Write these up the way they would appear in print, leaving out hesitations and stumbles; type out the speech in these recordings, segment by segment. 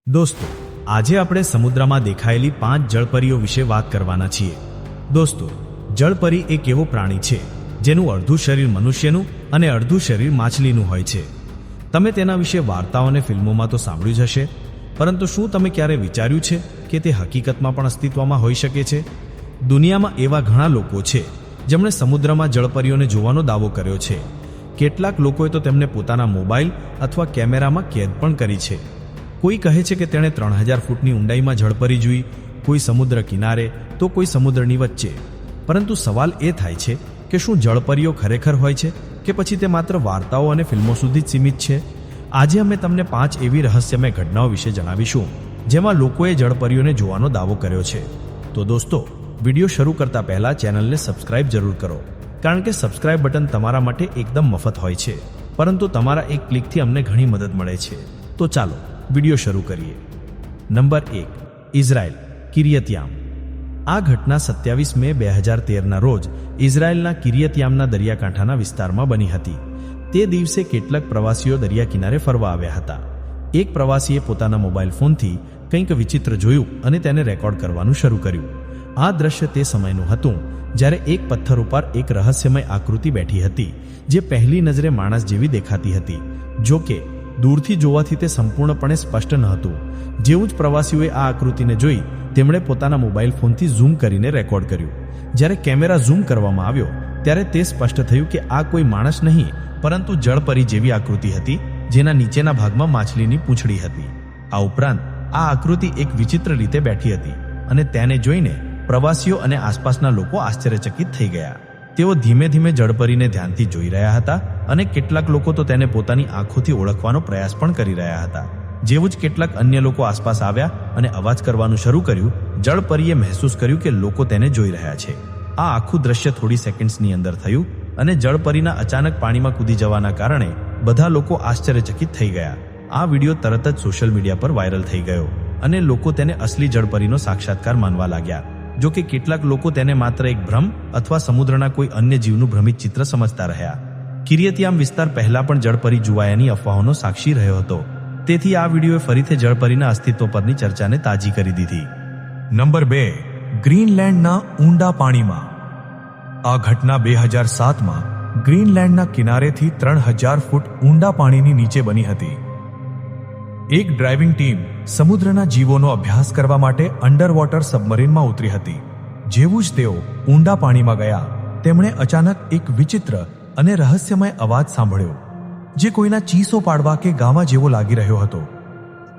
દોસ્તો, આજે આપણે સમુદ્રમાં દેખાયેલી 5 જળપરીઓ વિશે વાત કરવાના છીએ. દોસ્તો, જળપરી એક એવો પ્રાણી છે જેનું અડધું શરીર મનુષ્યનું અને અડધું શરીર માછલીનું હોય છે. તમે તેના વિશે વાર્તાઓ અને ફિલ્મોમાં તો સાંભળ્યું જ હશે, પરંતુ શું તમે ક્યારે વિચાર્યું છે કે તે હકીકતમાં પણ અસ્તિત્વમાં હોઈ શકે છે? દુનિયામાં એવા ઘણા લોકો છે જેમણે સમુદ્રમાં જળપરીઓને જોવાનો દાવો કર્યો છે. કેટલાક લોકોએ તો તેમને પોતાના મોબાઈલ અથવા કેમેરામાં કેદ પણ કરી છે. કોઈ કહે છે કે તેણે 3000 ફૂટની ઊંડાઈમાં જળપરી જોઈ, કોઈ સમુદ્ર કિનારે તો કોઈ સમુદ્રની વચ્ચે. પરંતુ સવાલ એ થાય છે કે શું જળપરીઓ ખરેખર હોય છે કે પછી તે માત્ર વાર્તાઓ અને ફિલ્મો સુધી જ સીમિત છે? આજે અમે તમને 5 એવી રહસ્યમય ઘટનાઓ વિશે જણાવીશું જેમાં લોકોએ જળપરીઓને જોવાનો દાવો કર્યો છે. તો દોસ્તો, વિડીયો શરૂ કરતા પહેલા ચેનલને સબસ્ક્રાઇબ જરૂર કરો, કારણ કે સબસ્ક્રાઇબ બટન તમારા માટે એકદમ મફત હોય છે, પરંતુ તમારા એક ક્લિકથી અમને ઘણી મદદ મળે છે. તો ચાલો વિડીયો શરૂ કરીએ. Number 1, Israel, Kiryat Yam. આ ઘટના 27 મે 2013ના રોજ ઇઝરાયલના કિર્યતયામના દરિયાકાંઠાના વિસ્તારમાં બની હતી. તે દિવસે કેટલાક પ્રવાસીઓ દરિયા કિનારે ફરવા આવ્યા હતા. એક પ્રવાસીએ પોતાના મોબાઈલ ફોનથી કંઈક વિચિત્ર જોયું અને તેને રેકોર્ડ કરવાનું શરૂ કર્યું. આ દ્રશ્ય તે સમયનું હતું જ્યારે એક પથ્થર ઉપર એક રહસ્યમય આકૃતિ બેઠી હતી જે પહેલી નજરે માણસ જેવી દેખાતી હતી. જો કે દૂરથી જોવાથી તે સંપૂર્ણપણે સ્પષ્ટ ન હતું. જેવું જ પ્રવાસીઓએ આ આકૃતિને જોઈ, તેમણે પોતાના મોબાઈલ ફોનથી ઝૂમ કરીને રેકોર્ડ કર્યું. જ્યારે કેમેરા ઝૂમ કરવામાં આવ્યો ત્યારે તે સ્પષ્ટ થયું કે આ કોઈ માણસ નહીં, પરંતુ જળપરી જેવી આકૃતિ હતી જેના નીચેના ભાગમાં માછલીની પૂંછડી હતી. આ ઉપરાંત આ આકૃતિ એક વિચિત્ર રીતે બેઠી હતી અને તેને જોઈને પ્રવાસીઓ અને આસપાસના લોકો આશ્ચર્યચકિત થઈ ગયા. તેઓ ધીમે ધીમે જળપરીને ધ્યાનથી જોઈ રહ્યા હતા અને કેટલાક લોકો તો તેને પોતાની આંખોથી ઓળખવાનો પ્રયાસ પણ કરી રહ્યા હતા. જેવું જ કેટલાક અન્ય લોકો આસપાસ આવ્યા અને અવાજ કરવાનું શરૂ કર્યું, જળપરીએ મહેસૂસ કર્યું કે લોકો તેને જોઈ રહ્યા છે. આ આખું દ્રશ્ય થોડી સેકન્ડ્સની અંદર થયું અને જળપરીના અચાનક પાણીમાં કૂદી જવાના કારણે બધા લોકો આશ્ચર્યચકિત થઈ ગયા. આ વિડીયો તરત જ સોશિયલ મીડિયા પર વાયરલ થઈ ગયો અને લોકો તેને અસલી જળપરીનો સાક્ષાત્કાર માનવા લાગ્યા. જો કે કેટલાક લોકો તેને માત્ર એક ભ્રમ અથવા સમુદ્રના કોઈ અન્ય જીવનું ભ્રમિત ચિત્ર સમજતા રહ્યા. કિર્યતયામ વિસ્તાર પહેલા પણ જળપરી જોવાયાની અફવાઓનો સાક્ષી રહ્યો હતો. તેથી આ વિડીયોએ ફરીથી જળપરીના અસ્તિત્વ પરની ચર્ચાને તાજી કરી દીધી. નંબર 2, ગ્રીનલેન્ડના ઊંડા પાણીમાં. આ ઘટના 2007માં ગ્રીનલેન્ડના કિનારેથી 3000 ફૂટ ઊંડા પાણીની નીચે બની હતી. એક ડ્રાઇવિંગ ટીમ સમુદ્રના જીવોનો અભ્યાસ કરવા માટે અંડરવોટર સબમરીનમાં ઉતરી હતી. જેવું જ તેઓ ઊંડા પાણીમાં ગયા, તેમણે અચાનક એક વિચિત્ર અને રહસ્યમય અવાજ સાંભળ્યો, જે કોઈના ચીસો પાડવા કે ગાવા જેવો લાગી રહ્યો હતો.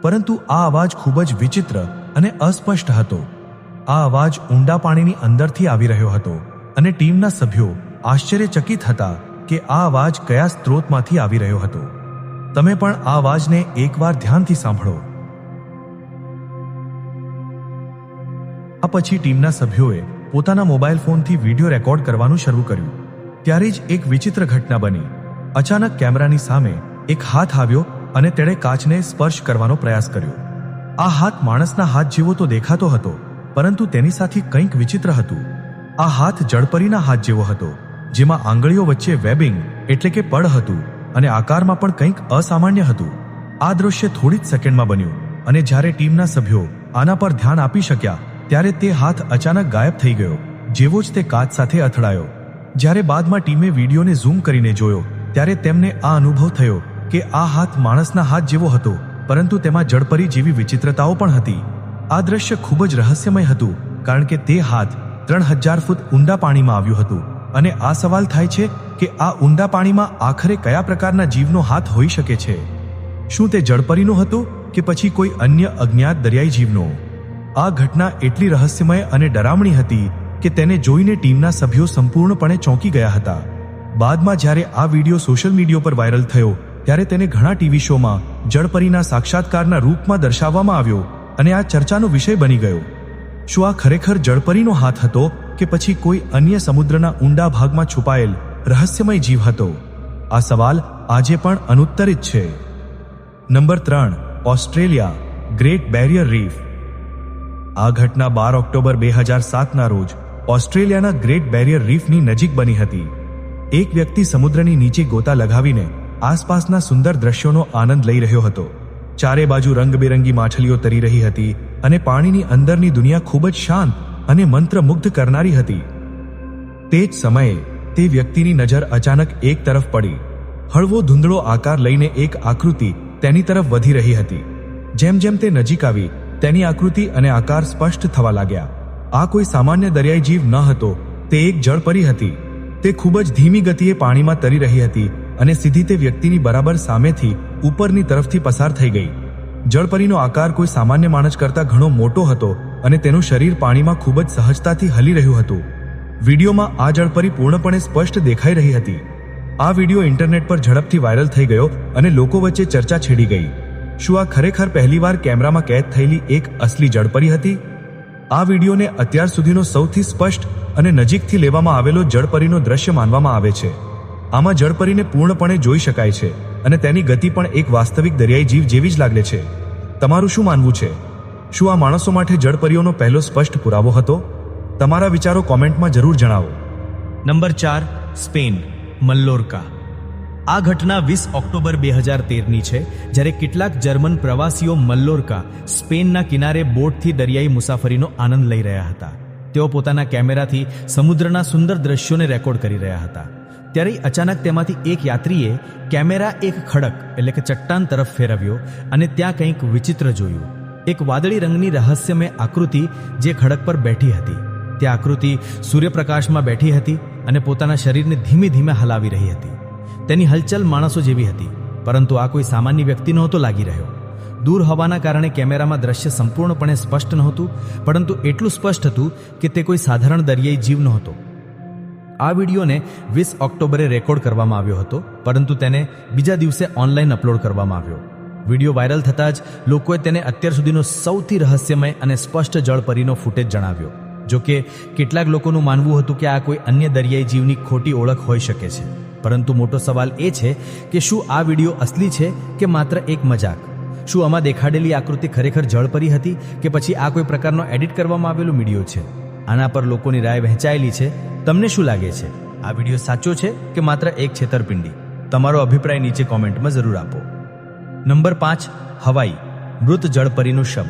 પરંતુ આ અવાજ ખૂબ જ વિચિત્ર અને અસ્પષ્ટ હતો. આ અવાજ ઊંડા પાણીની અંદરથી આવી રહ્યો હતો અને ટીમના સભ્યો આશ્ચર્યચકિત હતા કે આ અવાજ કયા સ્ત્રોતમાંથી આવી રહ્યો હતો. તમે પણ આ અવાજને એકવાર ધ્યાનથી સાંભળો. આ પછી ટીમના સભ્યોએ પોતાના મોબાઈલ ફોનથી વિડીયો રેકોર્ડ કરવાનું શરૂ કર્યું. ત્યારે જ એક વિચિત્ર ઘટના બની. અચાનક કેમેરાની સામે એક હાથ આવ્યો અને તેણે કાચને સ્પર્શ કરવાનો પ્રયાસ કર્યો. આ હાથ માણસના હાથ જેવો તો દેખાતો હતો, પરંતુ તેની સાથે કંઈક વિચિત્ર હતું. આ હાથ જળપરીના હાથ જેવો હતો, જેમાં આંગળીઓ વચ્ચે વેબિંગ એટલે કે પડ હતું અને આકારમાં પણ કંઈક અસામાન્ય હતું. આ દ્રશ્ય થોડી જ સેકન્ડમાં બન્યું અને જ્યારે ટીમના સભ્યો આના પર ધ્યાન આપી શક્યા ત્યારે તે હાથ અચાનક ગાયબ થઈ ગયો, જેવો જ તે કાચ સાથે અથડાયો. જ્યારે બાદમાં ટીમે વિડીયોને ઝૂમ કરીને જોયો ત્યારે તેમને આ અનુભવ થયો કે આ હાથ માણસના હાથ જેવો હતો, પરંતુ તેમાં જળપરી જેવી વિચિત્રતાઓ પણ હતી. આ દ્રશ્ય ખૂબ જ રહસ્યમય હતું, કારણ કે તે હાથ 3000 ફૂટ ઊંડા પાણીમાં આવ્યું હતું અને આ સવાલ થાય છે કે આ ઊંડા પાણીમાં આખરે કયા પ્રકારના જીવનો હાથ હોઈ શકે છે? શું તે જળપરીનો હતો કે પછી કોઈ અન્ય અજ્ઞાત દરિયાઈ જીવનો? આ ઘટના એટલી રહસ્યમય અને ડરામણી હતી કે તેને જોઈને ટીમના સભ્યો સંપૂર્ણપણે ચોંકી ગયા હતા. બાદમાં જ્યારે આ વિડીયો સોશિયલ મીડિયા પર વાયરલ થયો ત્યારે તેને ઘણા ટીવી શોમાં જળપરીના સાક્ષાત્કારના રૂપમાં દર્શાવવામાં આવ્યો અને આ ચર્ચાનો વિષય બની ગયો. શું આ ખરેખર જળપરીનો હાથ હતો કે પછી કોઈ અન્ય સમુદ્રના ઊંડા ભાગમાં છુપાયેલ રહસ્યમય જીવ હતો? આ સવાલ આજે પણ અનુત્તરિત છે. Number 3, Australia, great barrier reef. આ ઘટના 12 ઓક્ટોબર 2007ના રોજ ઓસ્ટ્રેલિયાના ગ્રેટ બેરિયર રીફની નજીક બની હતી. એક વ્યક્તિ સમુદ્રની નીચે ગોતા લગાવીને આસપાસના સુંદર દ્રશ્યોનો આનંદ લઈ રહ્યો હતો. ચારે બાજુ રંગબેરંગી માછલીઓ તરી રહી હતી અને પાણીની અંદરની દુનિયા ખૂબ જ શાંત અને મંત્રમુગ્ધ કરનારી હતી. તે જ સમયે તે વ્યક્તિની નજર અચાનક એક તરફ પડી. હળવો ધૂંધળો આકાર લઈને એક આકૃતિ તેની તરફ વધી રહી હતી. જેમ જેમ તે નજીક આવી તેની આકૃતિ અને આકાર સ્પષ્ટ થવા લાગ્યા. આ કોઈ સામાન્ય દરિયાઈ જીવ ન હતો, તે એક જળપરી હતી. તે ખૂબ જ ધીમી ગતિએ પાણીમાં તરી રહી હતી અને સીધી તે વ્યક્તિની બરાબર સામેથી ઉપરની તરફથી પસાર થઈ ગઈ. જળપરીનો આકાર કોઈ સામાન્ય માણસ કરતાં ઘણો મોટો હતો અને તેનું શરીર પાણીમાં ખૂબ જ સહજતાથી હલી રહ્યું હતું. વિડીયોમાં આ જળપરી પૂર્ણપણે સ્પષ્ટ દેખાઈ રહી હતી. આ વિડીયો ઇન્ટરનેટ પર ઝડપથી વાયરલ થઈ ગયો અને લોકો વચ્ચે ચર્ચા છેડી ગઈ. શું આ ખરેખર પહેલીવાર કેમેરામાં કેદ થયેલી એક અસલી જળપરી હતી? આ વિડીયોને અત્યાર સુધીનો સૌથી સ્પષ્ટ અને નજીકથી લેવામાં આવેલો જળપરીનો દ્રશ્ય માનવામાં આવે છે. આમાં જળપરીને પૂર્ણપણે જોઈ શકાય છે અને તેની ગતિ પણ એક વાસ્તવિક દરિયાઈ જીવ જેવી જ લાગે છે. તમારું શું માનવું છે? શું આ માણસો માટે જળપરીઓનો પહેલો સ્પષ્ટ પુરાવો હતો? તમારા વિચારો કોમેન્ટમાં જરૂર જણાવો. Number 4, Spain, Mallorca. આ ઘટના 20 ઓક્ટોબર 2013ની છે, જ્યારે કેટલાક જર્મન પ્રવાસીઓ મલ્લોર્કા, સ્પેનના કિનારે બોટથી દરિયાઈ મુસાફરીનો આનંદ લઈ રહ્યા હતા. તેઓ પોતાના કેમેરાથી સમુદ્રના સુંદર દ્રશ્યોને રેકોર્ડ કરી રહ્યા હતા. ત્યારે અચાનક તેમાંથી એક યાત્રીએ કેમેરા એક ખડક એટલે કે ચટ્ટાન તરફ ફેરવ્યો અને ત્યાં કંઈક વિચિત્ર જોયું. એક વાદળી રંગની રહસ્યમય આકૃતિ જે ખડક પર બેઠી હતી. તે આકૃતિ સૂર્યપ્રકાશમાં બેઠી હતી અને પોતાના શરીરને ધીમે ધીમે હલાવી રહી હતી. તેની હલચલ માણસો જેવી હતી, પરંતુ આ કોઈ સામાન્ય વ્યક્તિ નહોતો લાગી રહ્યો. દૂર હોવાના કારણે કેમેરામાં દ્રશ્ય સંપૂર્ણપણે સ્પષ્ટ નહોતું, પરંતુ એટલું સ્પષ્ટ હતું કે તે કોઈ સાધારણ દરિયાઈ જીવ નહોતો. આ વિડીયોને 20 ઓક્ટોબરે રેકોર્ડ કરવામાં આવ્યો હતો, પરંતુ તેને બીજા દિવસે ઓનલાઈન અપલોડ કરવામાં આવ્યો. વિડીયો વાયરલ થતાં જ લોકોએ તેને અત્યાર સુધીનો સૌથી રહસ્યમય અને સ્પષ્ટ જળપરીનો ફૂટેજ જણાવ્યો. જોકે કેટલાક લોકોનું માનવું હતું કે આ કોઈ અન્ય દરિયાઈ જીવની ખોટી ઓળખ હોઈ શકે છે. પરંતુ મોટો સવાલ એ છે કે શું આ વિડીયો અસલી છે કે માત્ર એક મજાક? શું આમાં દેખાડેલી આકૃતિ ખરેખર જળપરી હતી કે પછી આ કોઈ પ્રકારનો એડિટ કરવામાં આવેલો વિડીયો છે? આના પર લોકોની રાય વહેંચાયેલી છે. તમને શું લાગે છે? આ વિડીયો સાચો છે કે માત્ર એક છેતરપિંડી? તમારો અભિપ્રાય નીચે કોમેન્ટમાં જરૂર આપો. નંબર 5, હવાઈ, મૃત જળપરીનું શબ.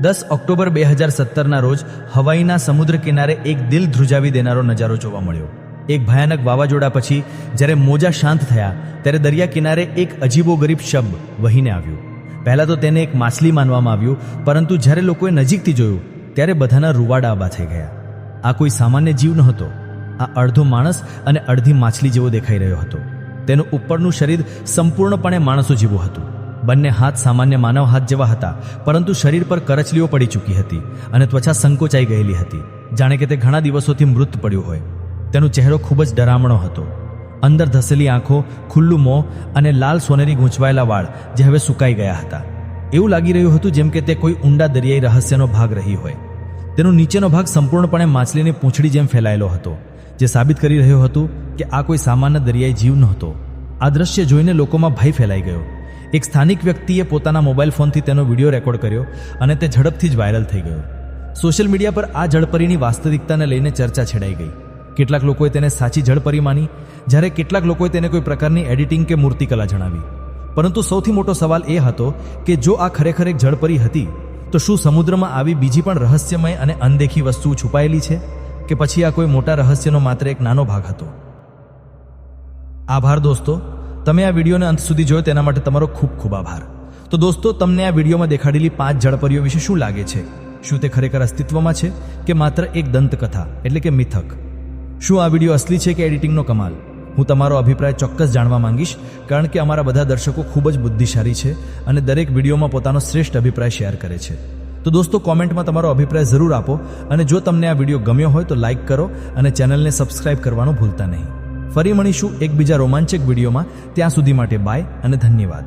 10 ઓક્ટોબર 2017ના રોજ હવાઈના સમુદ્ર કિનારે એક દિલ ધ્રુજાવી દેનારો નજારો જોવા મળ્યો. એક ભયાનક વાવાઝોડા પછી જ્યારે મોજા શાંત થયા ત્યારે દરિયા કિનારે એક અજીબોગરીબ શબ વહીને આવ્યું. પહેલાં તો તેને એક માછલી માનવામાં આવ્યું, પરંતુ જ્યારે લોકોએ નજીકથી જોયું ત્યારે બધાના રૂવાડા આબા થઈ ગયા. આ કોઈ સામાન્ય જીવ નહોતો. આ અડધો માણસ અને અડધી માછલી જેવો દેખાઈ રહ્યો હતો. તેનું ઉપરનું શરીર સંપૂર્ણપણે માણસો જેવું હતું. બંને હાથ સામાન્ય માનવ હાથ જેવા હતા, પરંતુ શરીર પર કરચલીઓ પડી ચૂકી હતી અને ત્વચા સંકોચાઈ ગયેલી હતી, જાણે કે તે ઘણા દિવસોથી મૃત પડ્યું હોય. તેનો ચહેરો ખૂબ જ ડરામણો હતો. અંદર ધસેલી આંખો, ખુલ્લું મોં અને લાલ સોનેરી ગૂંચવાયેલા વાળ જે હવે સુકાઈ ગયા હતા. એવું લાગી રહ્યું હતું જેમ કે તે કોઈ ઊંડા દરિયાઈ રહસ્યનો ભાગ રહી હોય. તેનો નીચેનો ભાગ સંપૂર્ણપણે માછલીની પૂંછડી જેમ ફેલાયેલો હતો, જે સાબિત કરી રહ્યો હતું કે આ કોઈ સામાન્ય દરિયાઈ જીવ નહોતો. આ દ્રશ્ય જોઈને લોકોમાં ભય ફેલાઈ ગયો. એક સ્થાનિક વ્યક્તિએ પોતાના મોબાઈલ ફોનથી તેનો વિડીયો રેકોર્ડ કર્યો અને તે ઝડપથી જ વાયરલ થઈ ગયો. સોશિયલ મીડિયા પર આ જળપરીની વાસ્તવિકતાને લઈને ચર્ચા છેડાઈ ગઈ. કેટલાક લોકોએ તેને સાચી જળપરી માની, જ્યારે કેટલાક લોકોએ તેને કોઈ પ્રકારની એડિટિંગ કે મૂર્તિકલા જણાવી. પરંતુ સૌથી મોટો સવાલ એ હતો કે જો આ ખરેખર એક જળપરી હતી, તો શું સમુદ્રમાં આવી બીજી પણ રહસ્યમય અને અનદેખી વસ્તુઓ છુપાયેલી છે, કે પછી આ કોઈ મોટા રહસ્યનો માત્ર એક નાનો ભાગ હતો? આભાર દોસ્તો, તમે આ વિડીયોને અંત સુધી જોયો તેના માટે તમારો ખૂબ ખૂબ આભાર. તો દોસ્તો, તમને આ વિડીયોમાં દેખાડેલી 5 જળપરીઓ વિશે શું લાગે છે? શું તે ખરેખર અસ્તિત્વમાં છે કે માત્ર એક દંતકથા એટલે કે મિથક? શું આ વિડીયો અસલી છે કે એડિટિંગનો કમાલ? હું તમારો અભિપ્રાય ચોક્કસ જાણવા માંગીશ, કારણ કે અમારા બધા દર્શકો ખૂબ જ બુદ્ધિશાળી છે અને દરેક વિડીયોમાં પોતાનો શ્રેષ્ઠ અભિપ્રાય શેર કરે છે. તો દોસ્તો, કોમેન્ટમાં તમારો અભિપ્રાય જરૂર આપો અને જો તમને આ વિડીયો ગમ્યો હોય તો લાઇક કરો અને ચેનલને સબસ્ક્રાઇબ કરવાનું ભૂલતા નહીં. ફરી મળીશું એક બીજા રોમાંચક વિડીયોમાં. ત્યાં સુધી માટે બાય અને ધન્યવાદ.